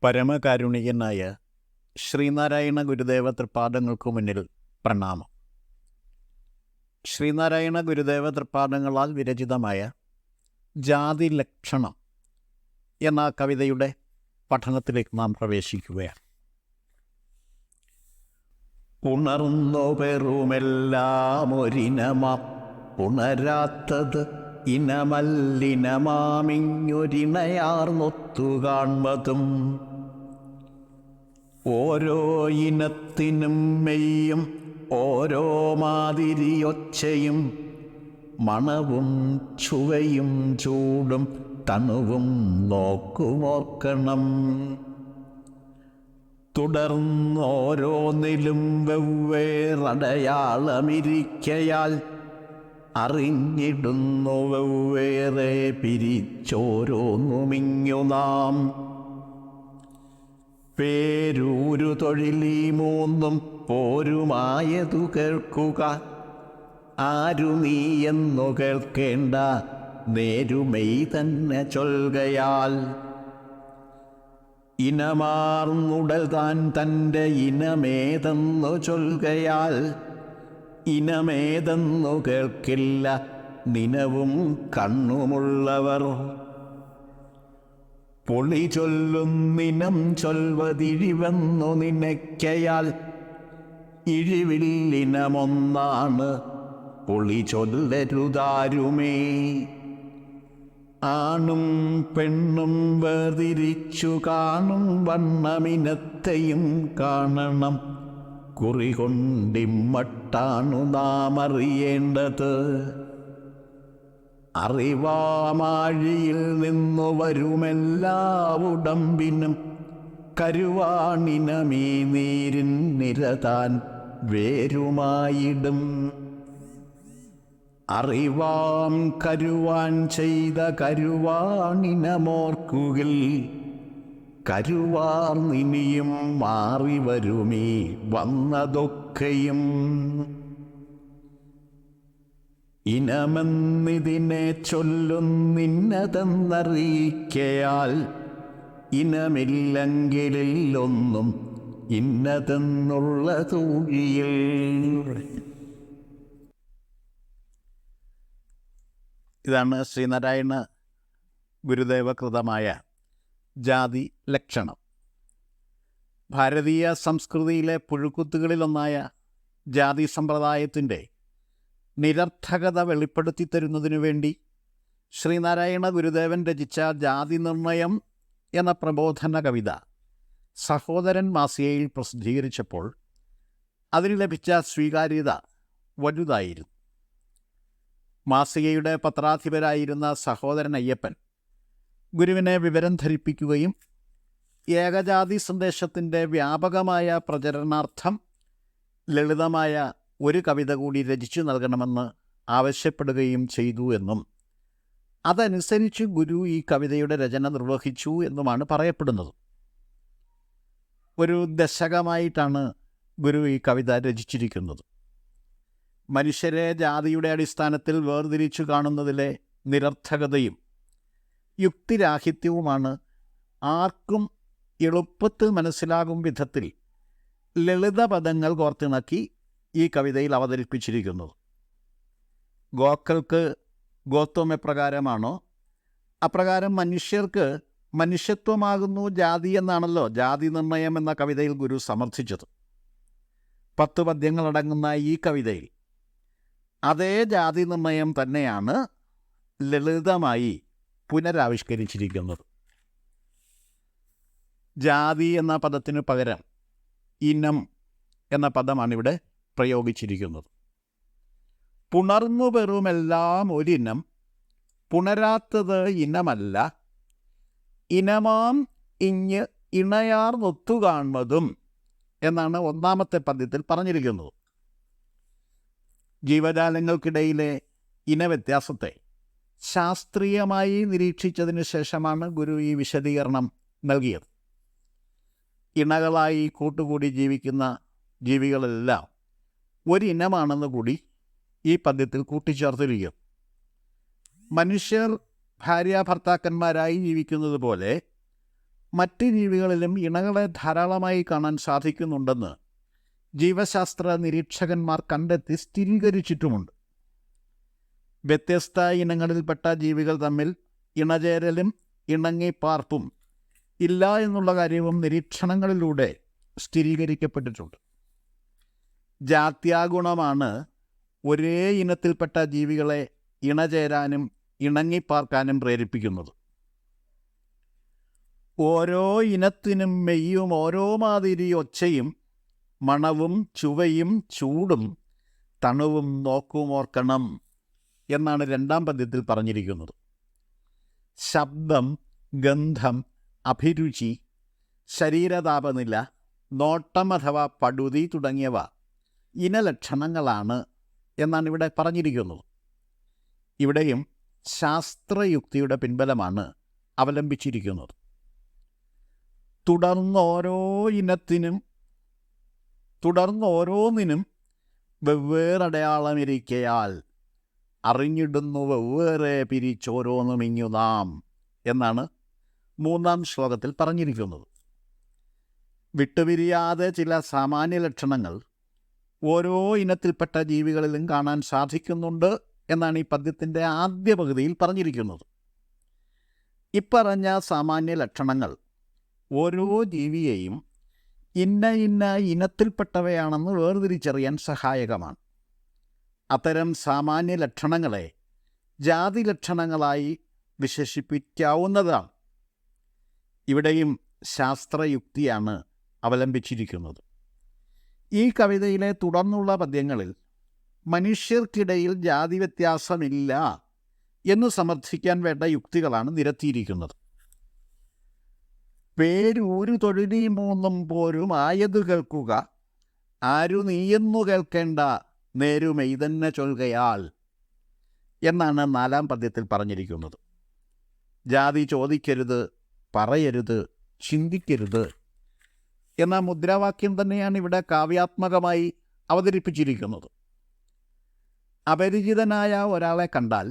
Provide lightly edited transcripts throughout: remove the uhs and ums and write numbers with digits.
പരമകാരുണികനായ ശ്രീനാരായണ ഗുരുദേവ തൃപ്പാദങ്ങൾക്കു മുന്നിൽ പ്രണാമം. ശ്രീനാരായണ ഗുരുദേവ തൃപ്പാദങ്ങളാൽ വിരചിതമായ ജാതി ലക്ഷണം എന്ന കവിതയുടെ പഠനത്തിലേക്ക് നാം പ്രവേശിക്കുകയാണ്. ഉണർന്നു പെറുമെല്ലാം ഒരിനമാം, ഉണരാത്തത് ഇനമല്ലിനമാമിങ്ങൊരിണയാർന്നൊത്തു കാൺമതും. ഓരോ ഇനത്തിനും മെയ്യും ഓരോ മാതിരിയൊച്ചയും, മണവും ചുവയും ചൂടും തണുവും നോക്കുമോർക്കണം. തുടർന്നോരോന്നിലും വെവ്വേറടയാളമിരിക്കയാൽ അറിഞ്ഞിടുന്നു വെവ്വേറെ പിരിച്ചോരോന്നുമിങ്ങു നാം. പേരൂരു തൊഴിലീ മൂന്നും പോരുമായതു കേൾക്കുക, ആരു നീ എന്നു കേൾക്കേണ്ട നേരുമെയ് തന്നെ ചൊൽകയാൽ. ഇനമാർന്നുടൽ താൻ തൻ്റെ ഇനമേതെന്നു ചൊൽകയാൽ, ഇനമേതെന്നു കേൾക്കില്ല നിനവും കണ്ണുമുള്ളവർ. പൊളി ചൊല്ലുന്നിനം ചൊൽവതിഴിവെന്നു നിനയ്ക്കയാൽ, ഇഴിവില്ലിനമൊന്നാണ് പൊളി ചൊല്ലരുതാരുമേ. ആണും പെണ്ണും വേർതിരിച്ചു കാണും വണ്ണമിനത്തെയും കാണണം. കുറികൊണ്ടിമ്മട്ടാണു നാം അറിയേണ്ടത്. അറിവാമാഴിയിൽ നിന്നു വരുമെല്ലാ ഉടമ്പിനും കരുവാണിനമീ നീരിൻ നിരതാൻ വേരുമായിടും. അറിവാം കരുവാൻ ചെയ്ത കരുവാണിനമോർക്കുകിൽ, കരുവാർന്നിനിയും മാറി വരുമീ വന്നതൊക്കെയും. ഇനമെന്നിതിനെ ചൊല്ലുന്നിന്നതെന്നറിയിക്കയാൽ, ഇനമില്ലെങ്കിലൊന്നും ഇന്നതെന്നുള്ള തൂഴിയിൽ. ഇതാണ് ശ്രീനാരായണ ഗുരുദേവകൃതമായ ജാതി ലക്ഷണം. ഭാരതീയ സംസ്കൃതിയിലെ പുഴുക്കുത്തുകളിലൊന്നായ ജാതി സമ്പ്രദായത്തിൻ്റെ നിരർത്ഥകത വെളിപ്പെടുത്തി തരുന്നതിനു വേണ്ടി ശ്രീനാരായണ ഗുരുദേവൻ രചിച്ച ജാതി നിർണയം എന്ന പ്രബോധന കവിത സഹോദരൻ മാസികയിൽ പ്രസിദ്ധീകരിച്ചപ്പോൾ അതിന് ലഭിച്ച സ്വീകാര്യത വലുതായിരുന്നു. മാസികയുടെ പത്രാധിപരായിരുന്ന സഹോദരൻ അയ്യപ്പൻ ഗുരുവിനെ വിവരം ധരിപ്പിക്കുകയും ഏകജാതി സന്ദേശത്തിൻ്റെ വ്യാപകമായ പ്രചരണാർത്ഥം ലളിതമായ ഒരു കവിത കൂടി രചിച്ചു നൽകണമെന്ന് ആവശ്യപ്പെടുകയും ചെയ്തു എന്നും അതനുസരിച്ച് ഗുരു ഈ കവിതയുടെ രചന നിർവഹിച്ചു എന്നുമാണ് പറയപ്പെടുന്നത്. ഒരു ദശകമായിട്ടാണ് ഗുരു ഈ കവിത രചിച്ചിരിക്കുന്നത്. മനുഷ്യരെ ജാതിയുടെ അടിസ്ഥാനത്തിൽ വേർതിരിച്ചു കാണുന്നതിലെ നിരർത്ഥകതയും യുക്തിരാഹിത്യവുമാണ് ആർക്കും എളുപ്പത്തിൽ മനസ്സിലാകും വിധത്തിൽ ലളിതപദങ്ങൾ കോർത്തിണക്കി ഈ കവിതയിൽ അവതരിപ്പിച്ചിരിക്കുന്നത്. ഗോക്കൾക്ക് ഗോത്വം എപ്രകാരമാണോ അപ്രകാരം മനുഷ്യർക്ക് മനുഷ്യത്വമാകുന്നു ജാതി എന്നാണല്ലോ ജാതി നിർണയം എന്ന കവിതയിൽ ഗുരു സമർത്ഥിച്ചത്. 10 പദ്യങ്ങളടങ്ങുന്ന ഈ കവിതയിൽ അതേ ജാതി നിർണയം തന്നെയാണ് ലളിതമായി പുനരാവിഷ്കരിച്ചിരിക്കുന്നത്. ജാതി എന്ന പദത്തിനു പകരം ഇനം എന്ന പദമാണിവിടെ പ്രയോഗിച്ചിരിക്കുന്നത്. പുണർന്നു പെറുമെല്ലാം ഒരിനം, പുണരാത്തത് ഇനമല്ല, ഇനമാം ഇഞ്ഞ് ഇണയാർന്നൊത്തു കാൺമതും എന്നാണ് 1-ാമത്തെ പദ്യത്തിൽ പറഞ്ഞിരിക്കുന്നത്. ജീവജാലങ്ങൾക്കിടയിലെ ഇനവ്യത്യാസത്തെ ശാസ്ത്രീയമായി നിരീക്ഷിച്ചതിന് ശേഷമാണ് ഗുരു ഈ വിശദീകരണം നൽകിയത്. ഇണകളായി കൂട്ടുകൂടി ജീവിക്കുന്ന ജീവികളെല്ലാം ഒരിനമാണെന്ന് കൂടി ഈ പദ്യത്തിൽ കൂട്ടിച്ചേർത്തിരിക്കും. മനുഷ്യർ ഭാര്യാഭർത്താക്കന്മാരായി ജീവിക്കുന്നത് പോലെ മറ്റ് ജീവികളിലും ഇണകളെ ധാരാളമായി കാണാൻ സാധിക്കുന്നുണ്ടെന്ന് ജീവശാസ്ത്ര നിരീക്ഷകന്മാർ കണ്ടെത്തി സ്ഥിരീകരിച്ചിട്ടുമുണ്ട്. വ്യത്യസ്ത ഇനങ്ങളിൽപ്പെട്ട ജീവികൾ തമ്മിൽ ഇണചേരലും ഇണങ്ങിപ്പാർപ്പും ഇല്ല എന്നുള്ള കാര്യവും നിരീക്ഷണങ്ങളിലൂടെ സ്ഥിരീകരിക്കപ്പെട്ടിട്ടുണ്ട്. ജാത്യാഗുണമാണ് ഒരേ ഇനത്തിൽപ്പെട്ട ജീവികളെ ഇണചേരാനും ഇണങ്ങിപ്പാർക്കാനും പ്രേരിപ്പിക്കുന്നത്. ഓരോ ഇനത്തിനും മെയ്യും ഓരോ മാതിരി ഒച്ചയും മണവും ചുവയും ചൂടും തണുവും നോക്കുമോർക്കണം എന്നാണ് 2-ാം പദ്യത്തിൽ പറഞ്ഞിരിക്കുന്നത്. ശബ്ദം, ഗന്ധം, അഭിരുചി, ശരീരതാപനില, നോട്ടം അഥവാ പടുതി തുടങ്ങിയവ ഇനലക്ഷണങ്ങളാണ് എന്നാണ് ഇവിടെ പറഞ്ഞിരിക്കുന്നത്. ഇവിടെയും ശാസ്ത്രയുക്തിയുടെ പിൻബലമാണ് അവലംബിച്ചിരിക്കുന്നത്. തുടർന്നോരോന്നിനും വെവ്വേറടയാളമിരിക്കയാൽ അറിഞ്ഞിടുന്നു വെവ്വേറെ പിരിച്ചോരോന്നുമിങ്ങു നാം എന്നാണ് 3-ാം ശ്ലോകത്തിൽ പറഞ്ഞിരിക്കുന്നത്. വിട്ടുപിരിയാതെ ചില സാമാന്യ ലക്ഷണങ്ങൾ ഓരോ ഇനത്തിൽപ്പെട്ട ജീവികളിലും കാണാൻ സാധിക്കുന്നുണ്ട് എന്നാണ് ഈ പദ്യത്തിൻ്റെ ആദ്യ പകുതിയിൽ പറഞ്ഞിരിക്കുന്നത്. ഇപ്പറഞ്ഞ സാമാന്യ ലക്ഷണങ്ങൾ ഓരോ ജീവിയെയും ഇന്ന ഇനത്തിൽപ്പെട്ടവയാണെന്ന് വേർതിരിച്ചറിയാൻ സഹായകമാണ്. അത്തരം സാമാന്യ ലക്ഷണങ്ങളെ ജാതി ലക്ഷണങ്ങളായി വിശേഷിപ്പിക്കാവുന്നതാണ്. ഇവിടെയും ശാസ്ത്രയുക്തിയാണ് അവലംബിച്ചിരിക്കുന്നത്. ഈ കവിതയിലെ തുടർന്നുള്ള പദ്യങ്ങളിൽ മനുഷ്യർക്കിടയിൽ ജാതി വ്യത്യാസമില്ല എന്ന് സമർത്ഥിക്കാൻ വേണ്ട യുക്തികളാണ് നിരത്തിയിരിക്കുന്നത്. പേരൂരു തൊഴിലി മൂന്നും പോരും ആയതു കേൾക്കുക, ആരു നീയെന്നു കേൾക്കേണ്ട നേരുമെയ്തന്നെ ചൊൽകയാൽ എന്നാണ് 4-ാം പദ്യത്തിൽ പറഞ്ഞിരിക്കുന്നത്. ജാതി ചോദിക്കരുത്, പറയരുത്, ചിന്തിക്കരുത് എന്ന മുദ്രാവാക്യം തന്നെയാണ് ഇവിടെ കാവ്യാത്മകമായി അവതരിപ്പിച്ചിരിക്കുന്നത്. അപരിചിതനായ ഒരാളെ കണ്ടാൽ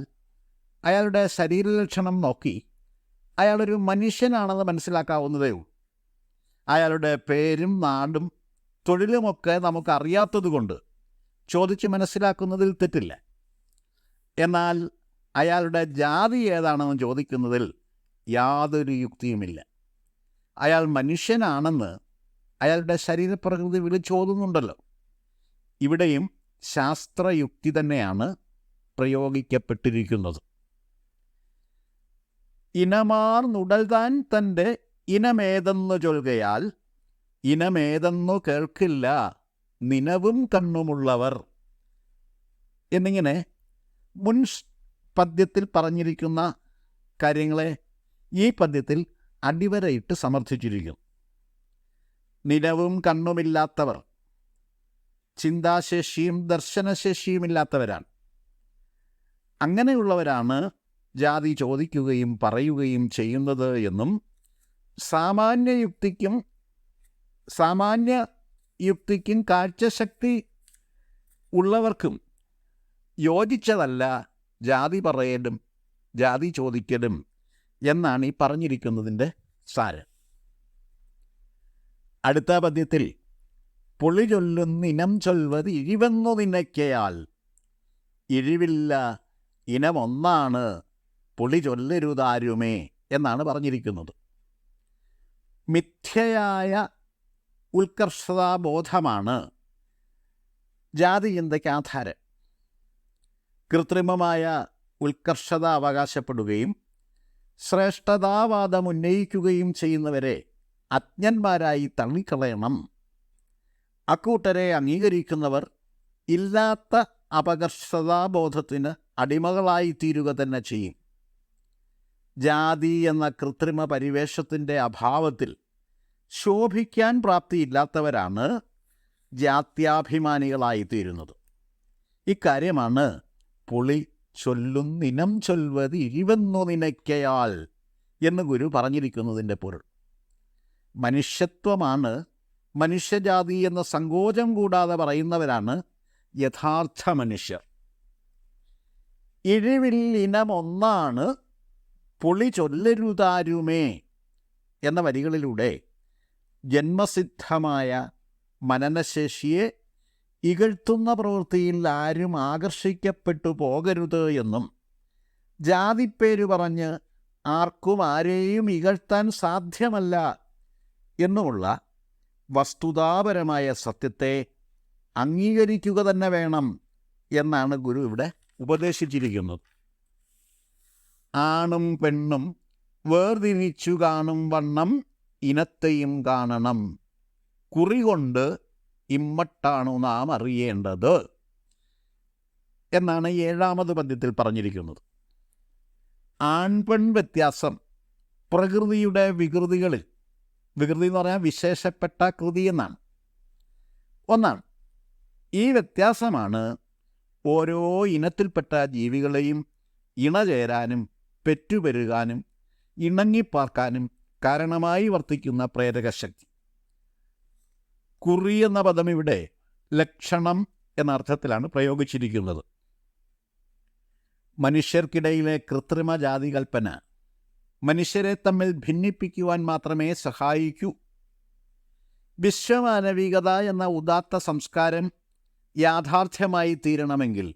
അയാളുടെ ശരീരലക്ഷണം നോക്കി അയാളൊരു മനുഷ്യനാണെന്ന് മനസ്സിലാക്കാവുന്നതേ ഉള്ളൂ. അയാളുടെ പേരും നാടും തൊഴിലുമൊക്കെ നമുക്കറിയാത്തതുകൊണ്ട് ചോദിച്ച് മനസ്സിലാക്കുന്നതിൽ തെറ്റില്ല. എന്നാൽ അയാളുടെ ജാതി ഏതാണെന്ന് ചോദിക്കുന്നതിൽ യാതൊരു യുക്തിയുമില്ല. അയാൾ മനുഷ്യനാണെന്ന് അയാളുടെ ശരീരപ്രകൃതി വിളിച്ചോതുന്നുണ്ടല്ലോ. ഇവിടെയും ശാസ്ത്രയുക്തി തന്നെയാണ് പ്രയോഗിക്കപ്പെട്ടിരിക്കുന്നത്. ഇനമാർന്നുടൽതാൻ തൻ്റെ ഇനമേതെന്നു ചൊൽകയാൽ ഇനമേതെന്നു കേൾക്കില്ല നിനവും കണ്ണുമുള്ളവർ എന്നിങ്ങനെ മുൻ പദ്യത്തിൽ പറഞ്ഞിരിക്കുന്ന കാര്യങ്ങളെ ഈ പദ്യത്തിൽ അടിവരയിട്ട് സമർത്ഥിച്ചിരിക്കുന്നു. നിലവും കണ്ണുമില്ലാത്തവർ ചിന്താശേഷിയും ദർശനശേഷിയുമില്ലാത്തവരാണ്. അങ്ങനെയുള്ളവരാണ് ജാതി ചോദിക്കുകയും പറയുകയും ചെയ്യുന്നത് എന്നും സാമാന്യ യുക്തിക്കും കാഴ്ചശക്തി ഉള്ളവർക്കും യോജിച്ചതല്ല ജാതി പറയലും ജാതി ചോദിക്കലും എന്നാണ് ഈ പറഞ്ഞിരിക്കുന്നതിൻ്റെ സാരം. അടുത്ത പദ്യത്തിൽ പൊളി ചൊല്ലുന്നിനം ചൊൽവത് ഇഴിവെന്നു നിനയ്ക്കയാൽ ഇഴിവില്ല ഇനമൊന്നാണ് പൊളി ചൊല്ലരുതാരുമേ എന്നാണ് പറഞ്ഞിരിക്കുന്നത്. മിഥ്യയായ ഉത്കർഷതാബോധമാണ് ജാതിചിന്തയ്ക്ക് ആധാരം. കൃത്രിമമായ ഉത്കർഷത അവകാശപ്പെടുകയും ശ്രേഷ്ഠതാവാദം ഉന്നയിക്കുകയും ചെയ്യുന്നവരെ അജ്ഞന്മാരായി തള്ളിക്കളയണം. അക്കൂട്ടരെ അംഗീകരിക്കുന്നവർ ഇല്ലാത്ത അപകർഷതാബോധത്തിന് അടിമകളായിത്തീരുക തന്നെ ചെയ്യും. ജാതി എന്ന കൃത്രിമ പരിവേഷത്തിൻ്റെ അഭാവത്തിൽ ശോഭിക്കാൻ പ്രാപ്തിയില്ലാത്തവരാണ് ജാത്യാഭിമാനികളായിത്തീരുന്നത്. ഇക്കാര്യമാണ് പൊളി ചൊല്ലുന്നിനം ചൊൽവത് ഇഴിവെന്നു നിനയ്ക്കയാൽ എന്ന് ഗുരു പറഞ്ഞിരിക്കുന്നതിൻ്റെ പൊരുൾ. മനുഷ്യത്വമാണ് മനുഷ്യജാതി എന്ന സങ്കോചം കൂടാതെ പറയുന്നവരാണ് യഥാർത്ഥ മനുഷ്യർ. ഇഴിവിൽ ഇനമൊന്നാണ് പൊളി ചൊല്ലരുതാരുമേ എന്ന വരികളിലൂടെ ജന്മസിദ്ധമായ മനനശേഷിയെ ഇകഴ്ത്തുന്ന പ്രവൃത്തിയിൽ ആരും ആകർഷിക്കപ്പെട്ടു പോകരുത് എന്നും ജാതിപ്പേര് പറഞ്ഞ് ആർക്കും ആരെയും ഇകഴ്ത്താൻ സാധ്യമല്ല എന്നുമുള്ള വസ്തുതാപരമായ സത്യത്തെ അംഗീകരിക്കുക തന്നെ വേണം എന്നാണ് ഗുരു ഇവിടെ ഉപദേശിച്ചിരിക്കുന്നത്. ആണും പെണ്ണും വേർതിരിച്ചു കാണും വണ്ണം ഇനത്തെയും കാണണം, കുറികൊണ്ട് ഇമ്മട്ടാണു നാം അറിയേണ്ടത് എന്നാണ് 7ാമത് പദ്യത്തിൽ പറഞ്ഞിരിക്കുന്നത്. ആൺപെൺ വ്യത്യാസം പ്രകൃതിയുടെ വികൃതികളിൽ, വികൃതി എന്ന് പറഞ്ഞാൽ വിശേഷപ്പെട്ട കൃതി എന്നാണ്, ഒന്നാണ്. ഈ വ്യത്യാസമാണ് ഓരോ ഇനത്തിൽപ്പെട്ട ജീവികളെയും ഇണചേരാനും പെറ്റുപെരുകാനും ഇണങ്ങിപ്പാർക്കാനും കാരണമായി വർത്തിക്കുന്ന പ്രേരകശക്തി. കുറി എന്ന പദം ഇവിടെ ലക്ഷണം എന്ന അർത്ഥത്തിലാണ് പ്രയോഗിച്ചിരിക്കുന്നത്. മനുഷ്യർക്കിടയിലെ കൃത്രിമ ജാതികൽപ്പന മനുഷ്യരെ തമ്മിൽ ഭിന്നിപ്പിക്കുവാൻ മാത്രമേ സഹായിക്കൂ. വിശ്വമാനവികത എന്ന ഉദാത്ത സംസ്കാരം യാഥാർത്ഥ്യമായി തീരണമെങ്കിൽ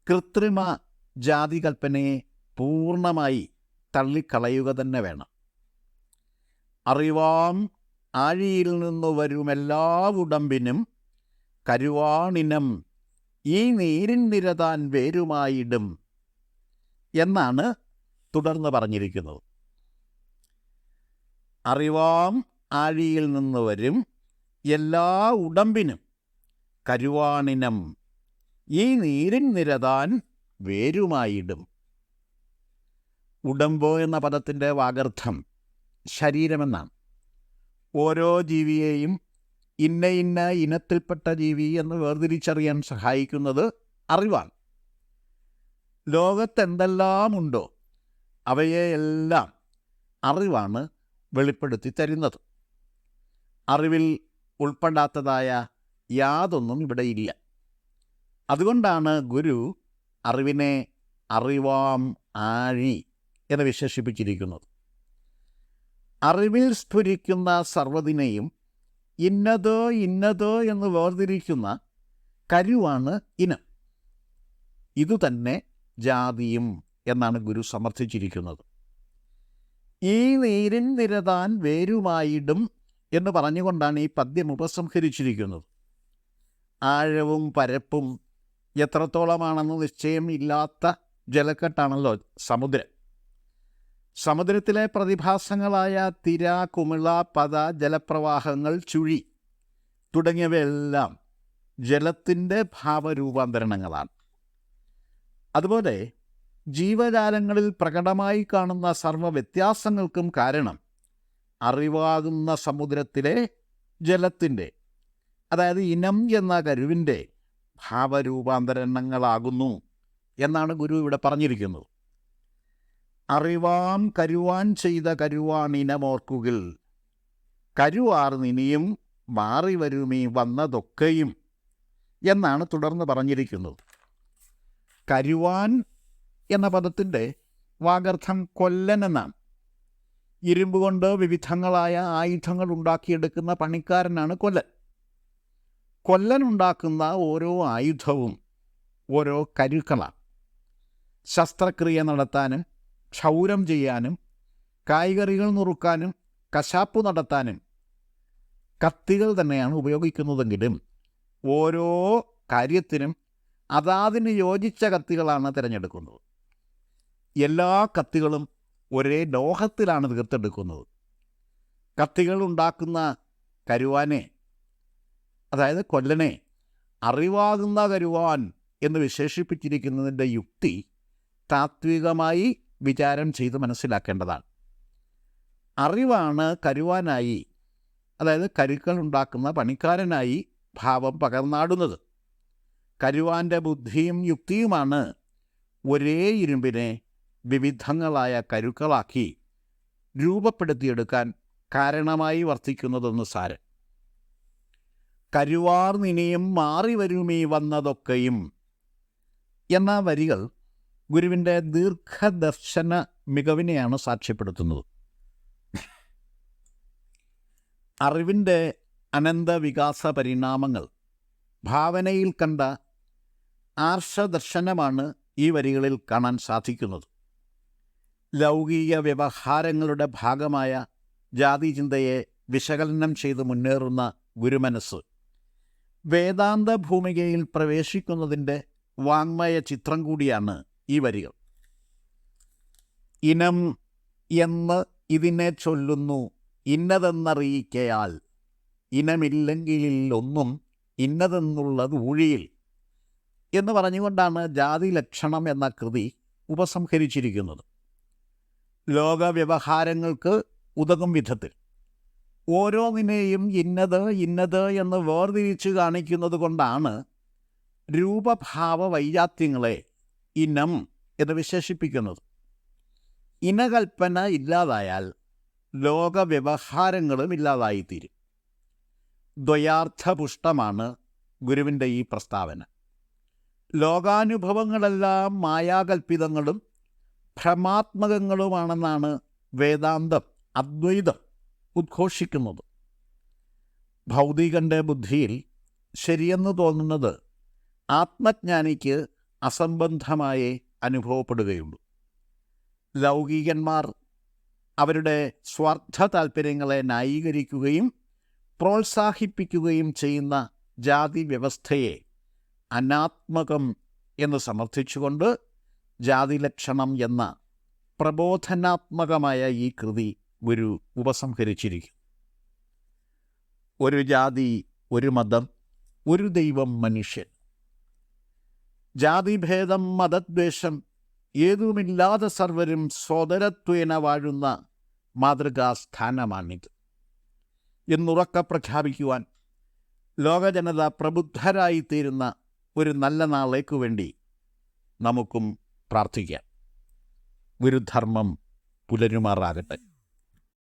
കൃത്രിമ ജാതികൽപ്പനയെ പൂർണ്ണമായി തള്ളിക്കളയുക തന്നെ വേണം. അറിവാം ആഴിയിൽ നിന്നു വരുമെല്ലാ ഉടമ്പിനും കരുവാണിനം ഈ നീരിൻ നിരതാൻ വേരുമായിടും എന്നാണ് തുടർന്ന് പറഞ്ഞിരിക്കുന്നത്. അറിവാം ആഴിയിൽ നിന്ന് വരും എല്ലാ ഉടമ്പിനും കരുവാണിനം ഈ നീരിൻ നിരതാൻ വേരുമായിടും. ഉടമ്പ് എന്ന പദത്തിൻ്റെ വാഗർത്ഥം ശരീരമെന്നാണ്. ഓരോ ജീവിയെയും ഇന്ന ഇന്ന ഇനത്തിൽപ്പെട്ട ജീവി എന്ന് വേർതിരിച്ചറിയാൻ സഹായിക്കുന്നത് അറിവാണ്. ലോകത്തെന്തെല്ലാമുണ്ടോ അവയെല്ലാം അറിവാണ് വെളിപ്പെടുത്തി തരുന്നത്. അറിവിൽ ഉൾപ്പെടാത്തതായ യാതൊന്നും ഇവിടെ ഇല്ല. അതുകൊണ്ടാണ് ഗുരു അറിവിനെ അറിവാം ആഴി എന്ന് വിശേഷിപ്പിച്ചിരിക്കുന്നത്. അറിവിൽ സ്ഫുരിക്കുന്ന സർവ്വതിനെയും ഇന്നത് ഇന്നത് എന്ന് വേർതിരിക്കുന്ന കരുവാണ് ഇനം. ഇതുതന്നെ ജാതിയും എന്നാണ് ഗുരു സമർത്ഥിച്ചിരിക്കുന്നത്. ഈ നീരിൻ നിരതാൻ വേരുമായിടും എന്ന് പറഞ്ഞുകൊണ്ടാണ് ഈ പദ്യം ഉപസംഹരിച്ചിരിക്കുന്നത്. ആഴവും പരപ്പും എത്രത്തോളമാണെന്ന് നിശ്ചയം ഇല്ലാത്ത ജലക്കെട്ടാണല്ലോ സമുദ്രം. സമുദ്രത്തിലെ പ്രതിഭാസങ്ങളായ തിര, കുമിള, പത, ജലപ്രവാഹങ്ങൾ, ചുഴി തുടങ്ങിയവയെല്ലാം ജലത്തിൻ്റെ ഭാവരൂപാന്തരണങ്ങളാണ്. അതുപോലെ ജീവജാലങ്ങളിൽ പ്രകടമായി കാണുന്ന സർവ്വ വ്യത്യാസങ്ങൾക്കും കാരണം അറിവാകുന്ന സമുദ്രത്തിലെ ജലത്തിൻ്റെ, അതായത് ഇനം എന്ന കരുവിൻ്റെ ഭാവരൂപാന്തരണങ്ങളാകുന്നു എന്നാണ് ഗുരു ഇവിടെ പറഞ്ഞിരിക്കുന്നത്. അറിവാം കരുവാൻ ചെയ്ത കരുവാണിനമോർക്കുകിൽ കരുവാർന്നിനിയും മാറി വരുമീ വന്നതൊക്കെയും എന്നാണ് തുടർന്ന് പറഞ്ഞിരിക്കുന്നത്. കരുവാൻ എന്ന പദത്തിൻ്റെ വാഗർത്ഥം കൊല്ലൻ എന്നാണ്. ഇരുമ്പ് കൊണ്ട് വിവിധങ്ങളായ ആയുധങ്ങൾ ഉണ്ടാക്കിയെടുക്കുന്ന പണിക്കാരനാണ് കൊല്ലൻ. കൊല്ലൻ ഉണ്ടാക്കുന്ന ഓരോ ആയുധവും ഓരോ കരുക്കളാണ്. ശസ്ത്രക്രിയ നടത്താനും ക്ഷൗരം ചെയ്യാനും കായ്കറികൾ നുറുക്കാനും കശാപ്പ് നടത്താനും കത്തികൾ തന്നെയാണ് ഉപയോഗിക്കുന്നതെങ്കിലും ഓരോ കാര്യത്തിനും അതാതിന് യോജിച്ച കത്തികളാണ് തിരഞ്ഞെടുക്കുന്നത്. എല്ലാ കത്തികളും ഒരേ ലോഹത്തിലാണ് തീർത്തെടുക്കുന്നത്. കത്തികൾ ഉണ്ടാക്കുന്ന കരുവാനെ, അതായത് കൊല്ലനെ, അറിവാകുന്ന കരുവാൻ എന്ന് വിശേഷിപ്പിച്ചിരിക്കുന്നതിൻ്റെ യുക്തി താത്വികമായി വിചാരം ചെയ്ത് മനസ്സിലാക്കേണ്ടതാണ്. അറിവാണ് കരുവാനായി, അതായത് കരുക്കൾ ഉണ്ടാക്കുന്ന പണിക്കാരനായി ഭാവം പകർന്നാടുന്നത്. കരുവാൻ്റെ ബുദ്ധിയും യുക്തിയുമാണ് ഒരേ ഇരുമ്പിനെ വിവിധങ്ങളായ കരുക്കളാക്കി രൂപപ്പെടുത്തിയെടുക്കാൻ കാരണമായി വർത്തിക്കുന്നതെന്ന് സാരം. കരുവാർന്നിനിയും മാറി വരുമീ വന്നതൊക്കെയും എന്ന വരികൾ ഗുരുവിൻ്റെ ദീർഘദർശന മികവിനെയാണ് സാക്ഷ്യപ്പെടുത്തുന്നത്. അറിവിൻ്റെ അനന്തവികാസ പരിണാമങ്ങൾ ഭാവനയിൽ കണ്ട ആർഷദർശനമാണ് ഈ വരികളിൽ കാണാൻ സാധിക്കുന്നത്. ലൗകിക വ്യവഹാരങ്ങളുടെ ഭാഗമായ ജാതിചിന്തയെ വിശകലനം ചെയ്ത് മുന്നേറുന്ന ഗുരുമനസ്സ് വേദാന്ത ഭൂമികയിൽ പ്രവേശിക്കുന്നതിൻ്റെ വാങ്മയ ചിത്രം കൂടിയാണ് ഈ വരികൾ. ഇനം എന്ന് ഇതിനെ ചൊല്ലുന്നു ഇന്നതെന്നറിയിക്കയാൽ, ഇനമില്ലെങ്കിലിൽ ഒന്നും ഇന്നതെന്നുള്ളത് ഊഴിയിൽ എന്ന് പറഞ്ഞുകൊണ്ടാണ് ജാതി ലക്ഷണം എന്ന കൃതി ഉപസംഹരിച്ചിരിക്കുന്നത്. ലോകവ്യവഹാരങ്ങൾക്ക് ഉതകും വിധത്തിൽ ഓരോന്നിനെയും ഇന്നത് ഇന്നത് എന്ന് വേർതിരിച്ച് കാണിക്കുന്നത് കൊണ്ടാണ് രൂപഭാവ വൈജാത്യങ്ങളെ ഇനം എന്ന് വിശേഷിപ്പിക്കുന്നത്. ഇനകൽപ്പന ഇല്ലാതായാൽ ലോകവ്യവഹാരങ്ങളും ഇല്ലാതായിത്തീരും. ദ്വയാർത്ഥപുഷ്ടമാണ് ഗുരുവിൻ്റെ ഈ പ്രസ്താവന. ലോകാനുഭവങ്ങളെല്ലാം മായാകൽപ്പിതങ്ങളും ഭ്രമാത്മകങ്ങളുമാണെന്നാണ് വേദാന്തം, അദ്വൈതം ഉദ്ഘോഷിക്കുന്നത്. ഭൗതികൻ്റെ ബുദ്ധിയിൽ ശരിയെന്ന് തോന്നുന്നത് ആത്മജ്ഞാനിക്ക് അസംബന്ധമായേ അനുഭവപ്പെടുകയുള്ളൂ. ലൗകികന്മാർ അവരുടെ സ്വാർത്ഥ താൽപ്പര്യങ്ങളെ ന്യായീകരിക്കുകയും പ്രോത്സാഹിപ്പിക്കുകയും ചെയ്യുന്ന ജാതി വ്യവസ്ഥയെ അനാത്മകം എന്ന് സമർത്ഥിച്ചുകൊണ്ട് ജാതിലക്ഷണം എന്ന പ്രബോധനാത്മകമായ ഈ കൃതി ഗുരു ഉപസംഹരിച്ചിരിക്കും. ഒരു ജാതി, ഒരു മതം, ഒരു ദൈവം, മനുഷ്യൻ. ജാതിഭേദം, മതദ്വേഷം ഏതുമില്ലാതെ സർവരും സോദരത്വേന വാഴുന്ന മാതൃകാസ്ഥാനമാണിത് എന്നുറക്കെ പ്രഖ്യാപിക്കുവാൻ ലോകജനത പ്രബുദ്ധരായിത്തീരുന്ന ഒരു നല്ല നാളേക്കു വേണ്ടി നമുക്കും പ്രാർത്ഥിക്കാം. ഗുരുധർമ്മം പുലരുമാറാകട്ടെ.